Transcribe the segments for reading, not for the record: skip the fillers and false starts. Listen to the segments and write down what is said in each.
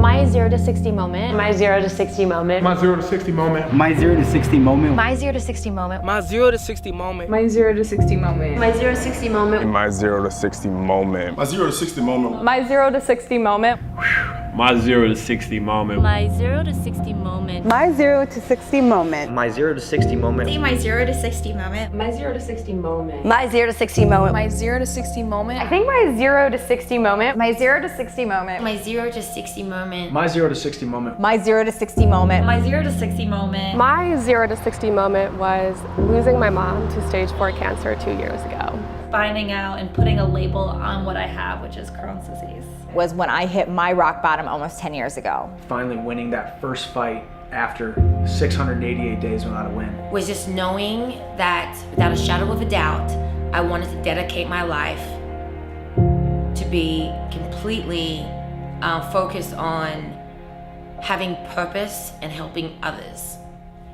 My 0 to 60 moment. My 0 to 60 moment. My 0 to 60 moment. My 0 to 60 moment. My 0 to 60 moment. My 0 to 60 moment. My 0 to 60 moment. My 0 to 60 moment. My 0 to 60 moment. My 0 to 60 moment. My 0 to 60 moment. My 0 to 60 moment. My 0 to 60 moment. My 0 to 60 moment. My 0 to 60 moment. Say my 0 to 60 moment. My 0 to 60 moment. My 0 to 60 moment. My 0 to 60 moment. I think my 0 to 60 moment. My 0 to 60 moment. My 0 to 60 moment. My 0 to 60 moment. My 0 to 60 moment. My 0 to 60 moment. My 0 to 60 moment was losing my mom to stage 4 cancer 2 years ago. Finding out and putting a label on what I have, which is Crohn's disease. Was when I hit my rock bottom almost 10 years ago. Finally winning that first fight after 688 days without a win. Was just knowing that without a shadow of a doubt, I wanted to dedicate my life to be completely focused on having purpose and helping others.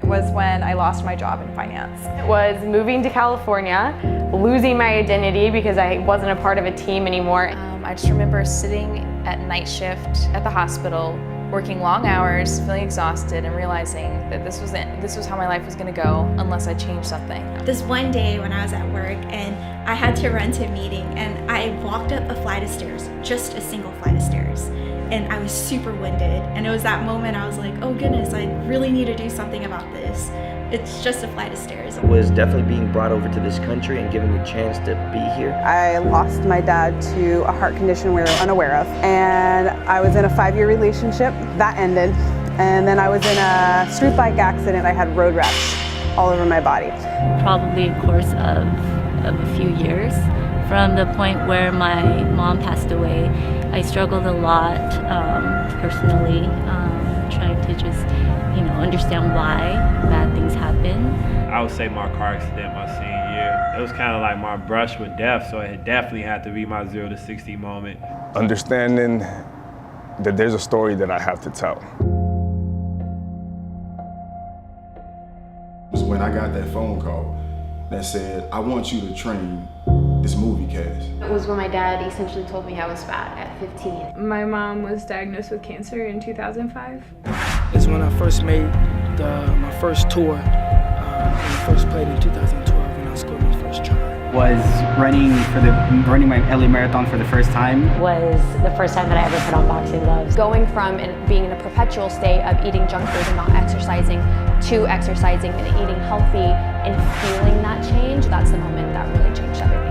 Was when I lost my job in finance. Was moving to California, losing my identity because I wasn't a part of a team anymore. I just remember sitting at night shift at the hospital, working long hours, feeling exhausted, and realizing that this was it. This was how my life was going to go unless I changed something. This one day when I was at work and I had to run to a meeting and I walked up a flight of stairs, just a single flight of stairs. And I was super winded. And it was that moment I was like, oh goodness, I really need to do something about this. It's just a flight of stairs. Was definitely being brought over to this country and given the chance to be here. I lost my dad to a heart condition we were unaware of. And I was in a 5-year relationship. That ended. And then I was in a street bike accident. I had road rash all over my body. Probably a course of a few years. From the point where my mom passed away, I struggled a lot personally, trying to just, understand why bad things happen. I would say my car accident my senior year. It was kind of like my brush with death, so it definitely had to be my 0 to 60 moment. Understanding that there's a story that I have to tell. Was when I got that phone call that said, I want you to train this movie cast. It was when my dad essentially told me I was fat at 15. My mom was diagnosed with cancer in 2005. It's when I first made my first tour. When I first played in 2012 when I scored my first try. Was running my LA Marathon for the first time. Was the first time that I ever put on boxing gloves. Going from being in a perpetual state of eating junk food and not exercising to exercising and eating healthy and feeling that change, that's the moment that really changed everything.